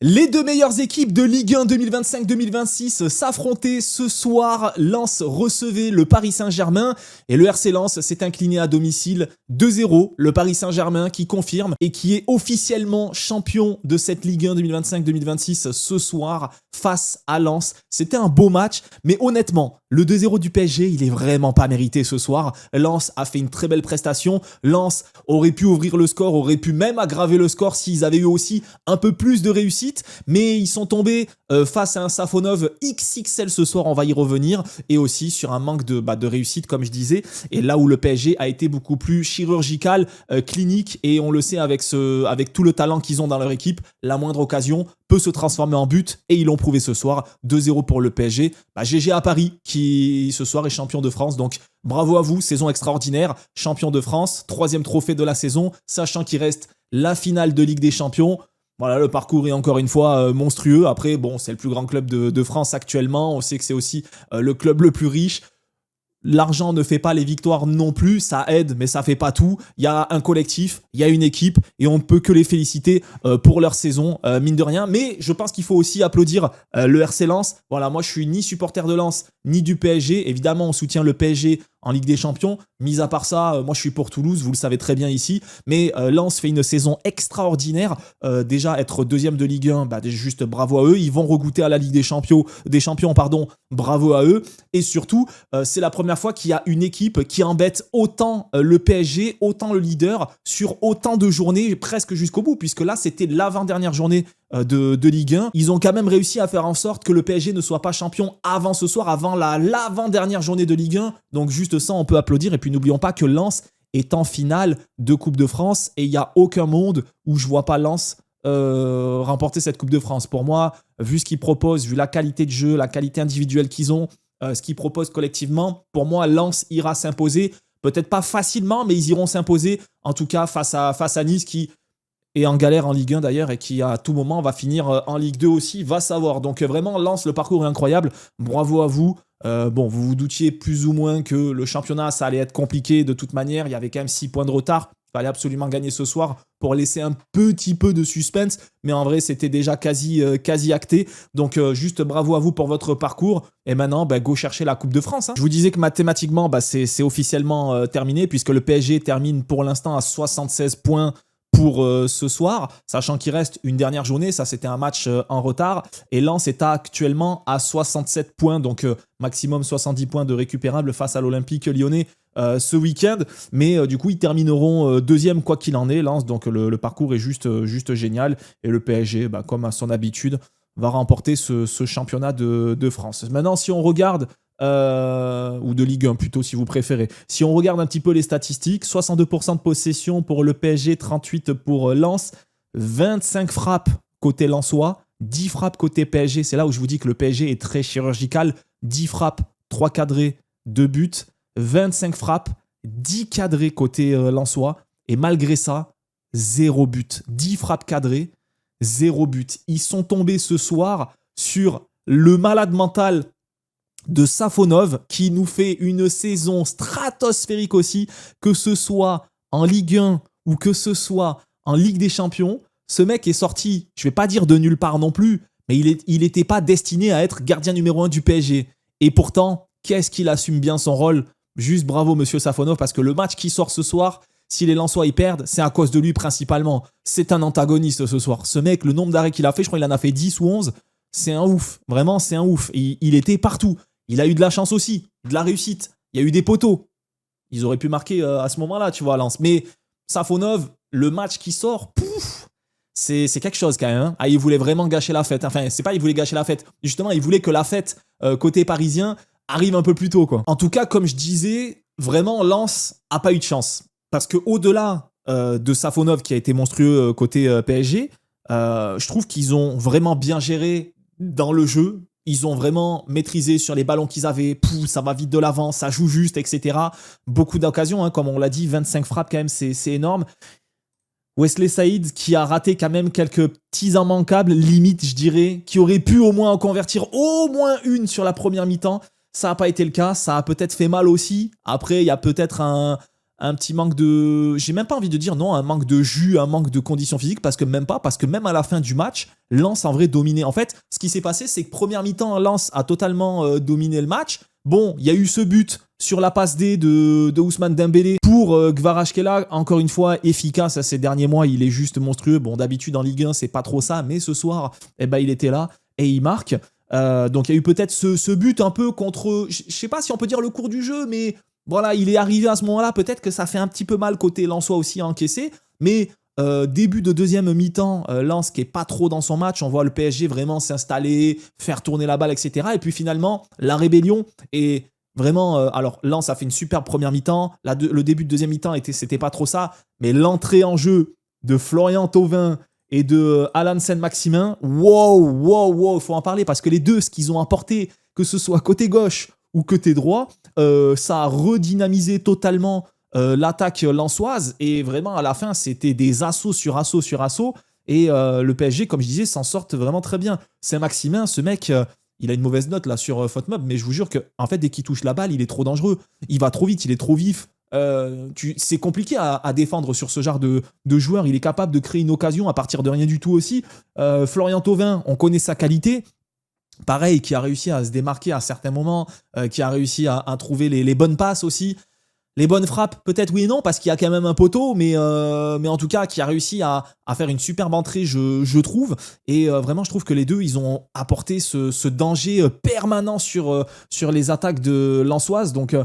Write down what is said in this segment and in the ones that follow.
Les deux meilleures équipes de Ligue 1 2025-2026 s'affrontaient ce soir. Lens recevait le Paris Saint-Germain et le RC Lens s'est incliné à domicile 2-0. Le Paris Saint-Germain qui confirme et qui est officiellement champion de cette Ligue 1 2025-2026 ce soir face à Lens. C'était un beau match, mais honnêtement, le 2-0 du PSG, il est vraiment pas mérité ce soir. Lens a fait une très belle prestation. Lens aurait pu ouvrir le score, aurait pu même aggraver le score s'ils avaient eu aussi un peu plus de réussite. Mais ils sont tombés face à un Safonov XXL ce soir, on va y revenir, et aussi sur un manque de réussite, comme je disais, et là où le PSG a été beaucoup plus chirurgical, clinique, et on le sait avec tout le talent qu'ils ont dans leur équipe, la moindre occasion peut se transformer en but, et ils l'ont prouvé ce soir, 2-0 pour le PSG. GG à Paris, qui ce soir est champion de France, donc bravo à vous, saison extraordinaire, champion de France, 3e trophée de la saison, sachant qu'il reste la finale de Ligue des Champions. Voilà, le parcours est encore une fois monstrueux. Après, bon, c'est le plus grand club de France actuellement. On sait que c'est aussi le club le plus riche. L'argent ne fait pas les victoires non plus, ça aide, mais ça fait pas tout. Il y a un collectif, il y a une équipe, et on ne peut que les féliciter pour leur saison, mine de rien. Mais je pense qu'il faut aussi applaudir le RC Lens. Voilà, moi je suis ni supporter de Lens, ni du PSG. Évidemment, on soutient le PSG en Ligue des Champions. Mis à part ça, moi je suis pour Toulouse, vous le savez très bien ici. Mais Lens fait une saison extraordinaire. Déjà, être deuxième de Ligue 1, juste bravo à eux. Ils vont regoûter à la Ligue des Champions, bravo à eux. Et surtout, c'est la première fois qu'il y a une équipe qui embête autant le PSG, autant le leader, sur autant de journées, presque jusqu'au bout, puisque là, c'était l'avant-dernière journée de Ligue 1. Ils ont quand même réussi à faire en sorte que le PSG ne soit pas champion avant ce soir, avant l'avant-dernière journée de Ligue 1. Donc juste ça, on peut applaudir. Et puis n'oublions pas que Lens est en finale de Coupe de France, et il n'y a aucun monde où je ne vois pas Lens remporter cette Coupe de France. Pour moi, vu ce qu'ils proposent, vu la qualité de jeu, la qualité individuelle qu'ils ont, ce qu'ils proposent collectivement, pour moi, Lens ira s'imposer. Peut-être pas facilement, mais ils iront s'imposer, en tout cas face à Nice, qui est en galère en Ligue 1 d'ailleurs, et qui à tout moment va finir en Ligue 2 aussi, va savoir. Donc vraiment, Lens, le parcours est incroyable. Bravo à vous. Vous vous doutiez plus ou moins que le championnat, ça allait être compliqué de toute manière. Il y avait quand même 6 points de retard. Il fallait absolument gagner ce soir pour laisser un petit peu de suspense. Mais en vrai, c'était déjà quasi acté. Donc, juste bravo à vous pour votre parcours. Et maintenant, go chercher la Coupe de France. Je vous disais que mathématiquement, c'est officiellement terminé, puisque le PSG termine pour l'instant à 76 points pour ce soir, sachant qu'il reste une dernière journée. Ça, c'était un match en retard. Et Lens est actuellement à 67 points, donc maximum 70 points de récupérable face à l'Olympique lyonnais ce week-end. Mais du coup, ils termineront deuxième quoi qu'il en est, Lens. Donc le parcours est juste génial. Et le PSG, comme à son habitude, va remporter ce championnat de France. Maintenant, si on regarde ou de Ligue 1 plutôt si vous préférez. Si on regarde un petit peu les statistiques, 62% de possession pour le PSG, 38% pour Lens, 25 frappes côté lensois, 10 frappes côté PSG. C'est là où je vous dis que le PSG est très chirurgical. 10 frappes, 3 cadrés, 2 buts, 25 frappes, 10 cadrés côté lensois, et malgré ça, 0 but. 10 frappes cadrées, 0 but. Ils sont tombés ce soir sur le malade mental de Safonov, qui nous fait une saison stratosphérique aussi, que ce soit en Ligue 1 ou que ce soit en Ligue des Champions. Ce mec est sorti, je ne vais pas dire de nulle part non plus, mais il n'était pas destiné à être gardien numéro 1 du PSG. Et pourtant, qu'est-ce qu'il assume bien son rôle. Juste bravo monsieur Safonov, parce que le match qui sort ce soir, si les Lensois y perdent, c'est à cause de lui principalement. C'est un antagoniste ce soir. Ce mec, le nombre d'arrêts qu'il a fait, je crois qu'il en a fait 10 ou 11, c'est un ouf. Vraiment, c'est un ouf. Il était partout. Il a eu de la chance aussi, de la réussite. Il y a eu des poteaux. Ils auraient pu marquer à ce moment-là, tu vois, Lens. Mais Safonov, le match qui sort, c'est quelque chose quand même. Il voulait vraiment gâcher la fête. Enfin, c'est pas il voulait gâcher la fête. Justement, il voulait que la fête côté parisien arrive un peu plus tôt, quoi. En tout cas, comme je disais, vraiment, Lens a pas eu de chance. Parce qu'au-delà de Safonov, qui a été monstrueux côté PSG, je trouve qu'ils ont vraiment bien géré dans le jeu. Ils ont vraiment maîtrisé sur les ballons qu'ils avaient. Ça va vite de l'avant, ça joue juste, etc. Beaucoup d'occasions, comme on l'a dit, 25 frappes quand même, c'est énorme. Wesley Saïd qui a raté quand même quelques petits immanquables, limite je dirais, qui aurait pu au moins en convertir au moins une sur la première mi-temps. Ça n'a pas été le cas, ça a peut-être fait mal aussi. Après, il y a peut-être un petit manque de... J'ai même pas envie de dire non, un manque de jus, un manque de conditions physiques, parce que même à la fin du match, Lens en vrai dominé. En fait, ce qui s'est passé, c'est que première mi-temps, Lens a totalement dominé le match. Bon, il y a eu ce but sur la passe D de Ousmane Dembélé pour Kvaratskhelia, encore une fois efficace ces derniers mois, il est juste monstrueux. Bon, d'habitude en Ligue 1, c'est pas trop ça, mais ce soir, eh ben, il était là et il marque. Donc il y a eu peut-être ce but un peu contre, je sais pas si on peut dire le cours du jeu, mais voilà, il est arrivé à ce moment-là, peut-être que ça fait un petit peu mal côté Lensois aussi à encaisser, mais début de deuxième mi-temps, Lens qui est pas trop dans son match, on voit le PSG vraiment s'installer, faire tourner la balle, etc. Et puis finalement, la rébellion est vraiment... alors Lens a fait une superbe première mi-temps, le début de deuxième mi-temps, c'était pas trop ça, mais l'entrée en jeu de Florian Thauvin et de Alan Saint-Maximin, wow, il faut en parler, parce que les deux, ce qu'ils ont apporté, que ce soit côté gauche ou côté droit, ça a redynamisé totalement l'attaque lensoise, et vraiment à la fin c'était des assauts sur assauts sur assauts, et le PSG, comme je disais, s'en sortent vraiment très bien. Saint-Maximin, ce mec, il a une mauvaise note là sur FotMob, mais je vous jure que en fait, dès qu'il touche la balle, il est trop dangereux, il va trop vite, il est trop vif. C'est compliqué à défendre sur ce genre de joueur. Il est capable de créer une occasion à partir de rien du tout aussi. Florian Thauvin, on connaît sa qualité, pareil, qui a réussi à se démarquer à certains moments, qui a réussi à trouver les bonnes passes aussi. Les bonnes frappes, peut-être oui et non, parce qu'il y a quand même un poteau, mais en tout cas, qui a réussi à faire une superbe entrée, je trouve. Et vraiment, je trouve que les deux, ils ont apporté ce danger permanent sur les attaques de Lensoise. Donc,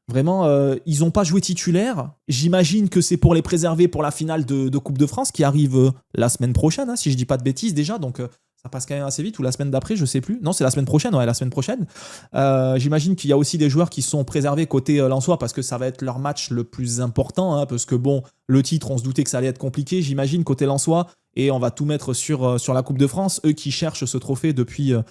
vraiment, ils n'ont pas joué titulaire. J'imagine que c'est pour les préserver pour la finale de Coupe de France, qui arrive la semaine prochaine, hein, si je ne dis pas de bêtises déjà. Donc, ça passe quand même assez vite, ou la semaine d'après, je sais plus. Non, c'est la semaine prochaine, ouais, la semaine prochaine. J'imagine qu'il y a aussi des joueurs qui sont préservés côté Lensois, parce que ça va être leur match le plus important, hein, parce que bon, le titre, on se doutait que ça allait être compliqué, j'imagine, côté Lensois, et on va tout mettre sur la Coupe de France, eux qui cherchent ce trophée depuis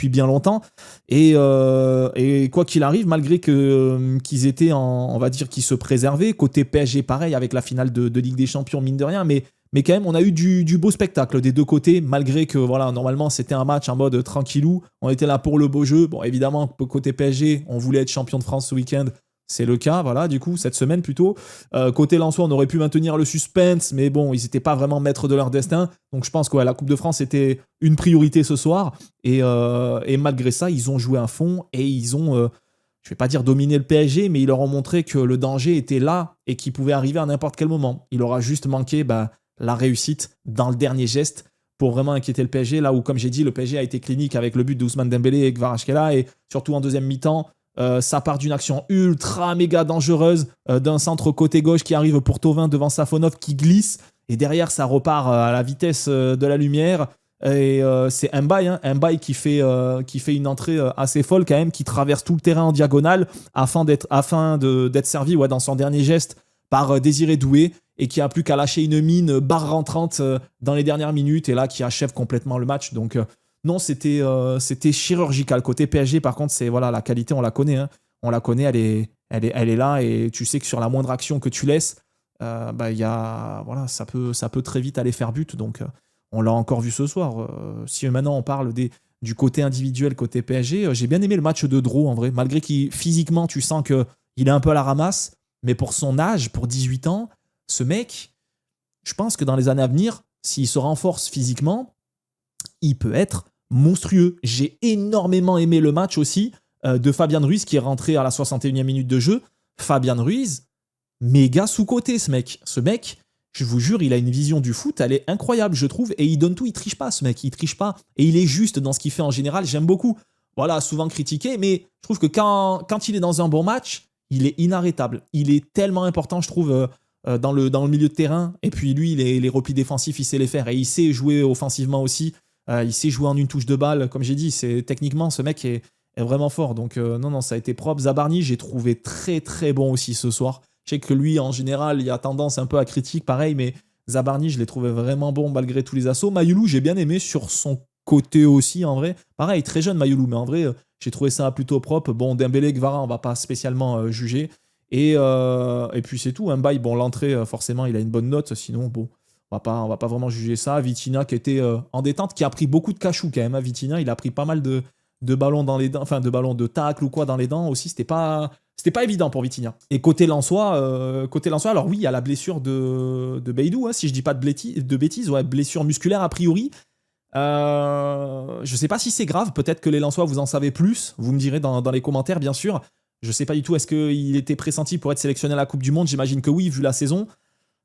bien longtemps. Et quoi qu'il arrive, malgré qu'ils étaient on va dire, qu'ils se préservaient, côté PSG, pareil, avec la finale de Ligue des Champions, mine de rien, mais quand même, on a eu du beau spectacle des deux côtés, malgré que, voilà, normalement, c'était un match en mode tranquillou. On était là pour le beau jeu. Bon, évidemment, côté PSG, on voulait être champion de France ce week-end. C'est le cas, voilà, du coup, cette semaine plutôt. Côté Lensois, on aurait pu maintenir le suspense, mais bon, ils n'étaient pas vraiment maîtres de leur destin. Donc, je pense que la Coupe de France était une priorité ce soir. Et malgré ça, ils ont joué à fond et ils ont... je vais pas dire dominer le PSG, mais ils leur ont montré que le danger était là et qu'il pouvait arriver à n'importe quel moment. Il aura juste manqué... la réussite dans le dernier geste pour vraiment inquiéter le PSG, là où, comme j'ai dit, le PSG a été clinique avec le but d'Ousmane Dembélé et Kvaratskhelia, et surtout en deuxième mi-temps, ça part d'une action ultra méga dangereuse d'un centre côté gauche qui arrive pour Thauvin devant Safonov qui glisse, et derrière ça repart à la vitesse de la lumière, et c'est Mbaye qui fait une entrée assez folle quand même, qui traverse tout le terrain en diagonale afin d'être servi dans son dernier geste par Désiré Doué, et qui a plus qu'à lâcher une mine barre rentrante dans les dernières minutes, et là qui achève complètement le match. Donc non, c'était chirurgical. Côté PSG, par contre, c'est voilà, la qualité, on la connaît, hein. On la connaît, elle est là, et tu sais que sur la moindre action que tu laisses, voilà, ça peut très vite aller faire but. Donc on l'a encore vu ce soir. Si maintenant on parle du côté individuel, côté PSG, j'ai bien aimé le match de Dro en vrai, malgré qu'il physiquement tu sens qu'il est un peu à la ramasse, mais pour son âge, pour 18 ans, ce mec, je pense que dans les années à venir, s'il se renforce physiquement, il peut être monstrueux. J'ai énormément aimé le match aussi de Fabian Ruiz, qui est rentré à la 61e minute de jeu. Fabian Ruiz, méga sous-coté ce mec. Ce mec, je vous jure, il a une vision du foot, elle est incroyable, je trouve, et il donne tout, il triche pas ce mec, il triche pas, et il est juste dans ce qu'il fait en général, j'aime beaucoup. Voilà, souvent critiqué, mais je trouve que quand il est dans un bon match, il est inarrêtable. Il est tellement important, je trouve, dans le milieu de terrain. Et puis lui, les replis défensifs, il sait les faire. Et il sait jouer offensivement aussi. Il sait jouer en une touche de balle. Comme j'ai dit, techniquement, ce mec est vraiment fort. Donc non, ça a été propre. Zabarni, j'ai trouvé très très bon aussi ce soir. Je sais que lui, en général, il a tendance un peu à critique, pareil. Mais Zabarni, je l'ai trouvé vraiment bon malgré tous les assauts. Mayoulou, j'ai bien aimé sur son côté aussi, en vrai. Pareil, très jeune Mayoulou, mais en vrai... j'ai trouvé ça plutôt propre. Bon, Dembélé, Gvara, on va pas spécialement juger. Et puis c'est tout. Mbaye, bon, l'entrée, forcément, il a une bonne note. Sinon, bon, on va pas vraiment juger ça. Vitinha qui était en détente, qui a pris beaucoup de cachou quand même. Vitinha, il a pris pas mal de de ballons dans les dents, enfin de ballons de tacle ou quoi dans les dents aussi, c'était pas évident pour Vitinha. Et côté Lensois, alors oui, il y a la blessure de Beidou, hein, si je dis pas de bêtises, ouais, blessure musculaire a priori. Je sais pas si c'est grave, peut-être que les Lensois vous en savez plus, vous me direz dans les commentaires bien sûr. Je sais pas du tout, est-ce qu'il était pressenti pour être sélectionné à la Coupe du Monde? J'imagine que oui, vu la saison.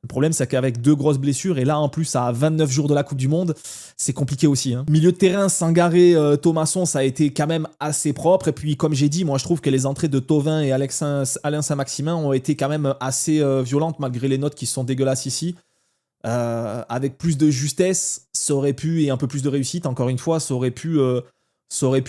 Le problème, c'est qu'avec 2 grosses blessures, et là en plus à 29 jours de la Coupe du Monde, c'est compliqué aussi. Hein. Milieu de terrain, Sangaré, Thomasson, ça a été quand même assez propre. Et puis comme j'ai dit, moi je trouve que les entrées de Thauvin et Alain Saint-Maximin ont été quand même assez violentes, malgré les notes qui sont dégueulasses ici. Avec plus de justesse, ça aurait pu, et un peu plus de réussite, encore une fois, ça aurait pu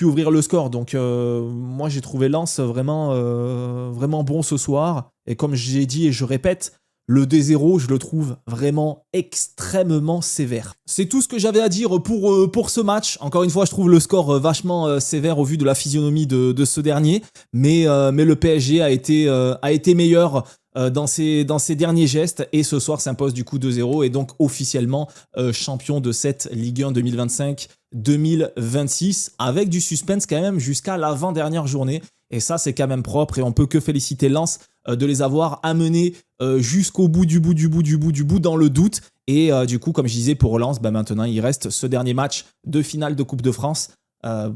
ouvrir le score. Donc moi j'ai trouvé Lens vraiment bon ce soir. Et comme j'ai dit et je répète, le 2-0, je le trouve vraiment extrêmement sévère. C'est tout ce que j'avais à dire pour ce match. Encore une fois, je trouve le score vachement sévère au vu de la physionomie de ce dernier. Mais le PSG a été meilleur dans ses derniers gestes. Et ce soir s'impose du coup 2-0. Et donc officiellement champion de cette Ligue 1 2025-2026. Avec du suspense quand même jusqu'à l'avant-dernière journée. Et ça, c'est quand même propre. Et on peut que féliciter Lens de les avoir amenés jusqu'au bout du bout dans le doute. Et du coup, comme je disais, pour Lens, maintenant, il reste ce dernier match de finale de Coupe de France à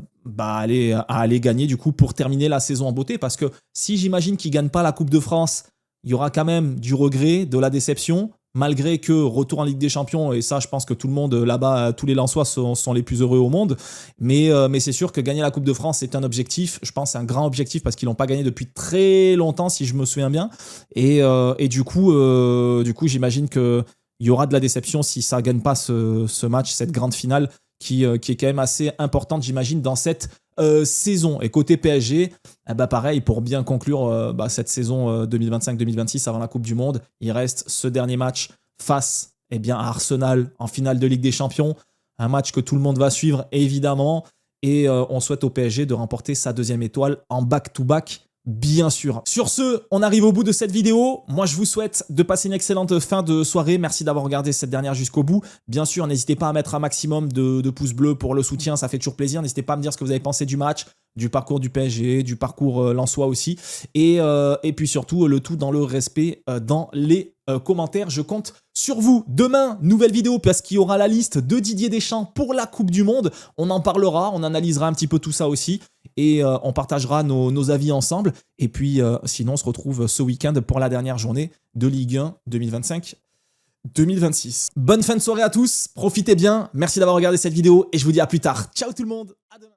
aller gagner du coup pour terminer la saison en beauté. Parce que si j'imagine qu'ils ne gagnent pas la Coupe de France, il y aura quand même du regret, de la déception. Malgré que retour en Ligue des Champions, et ça je pense que tout le monde là-bas, tous les Lensois sont les plus heureux au monde, mais c'est sûr que gagner la Coupe de France c'est un objectif, je pense c'est un grand objectif parce qu'ils l'ont pas gagné depuis très longtemps si je me souviens bien, et du coup j'imagine qu'il y aura de la déception si ça gagne pas ce match, cette grande finale qui est quand même assez importante j'imagine dans cette saison. Et côté PSG, pareil, pour bien conclure cette saison 2025-2026 avant la Coupe du Monde, il reste ce dernier match face à Arsenal en finale de Ligue des Champions. Un match que tout le monde va suivre, évidemment. Et on souhaite au PSG de remporter sa 2e étoile en back-to-back, bien sûr. Sur ce, on arrive au bout de cette vidéo. Moi, je vous souhaite de passer une excellente fin de soirée. Merci d'avoir regardé cette dernière jusqu'au bout. Bien sûr, n'hésitez pas à mettre un maximum de pouces bleus pour le soutien. Ça fait toujours plaisir. N'hésitez pas à me dire ce que vous avez pensé du match, du parcours du PSG, du parcours lensois aussi. Et puis surtout, le tout dans le respect dans les commentaires. Je compte sur vous. Demain, nouvelle vidéo parce qu'il y aura la liste de Didier Deschamps pour la Coupe du Monde. On en parlera, on analysera un petit peu tout ça aussi. Et on partagera nos avis ensemble. Et puis, sinon, on se retrouve ce week-end pour la dernière journée de Ligue 1 2025-2026. Bonne fin de soirée à tous. Profitez bien. Merci d'avoir regardé cette vidéo. Et je vous dis à plus tard. Ciao tout le monde. À demain.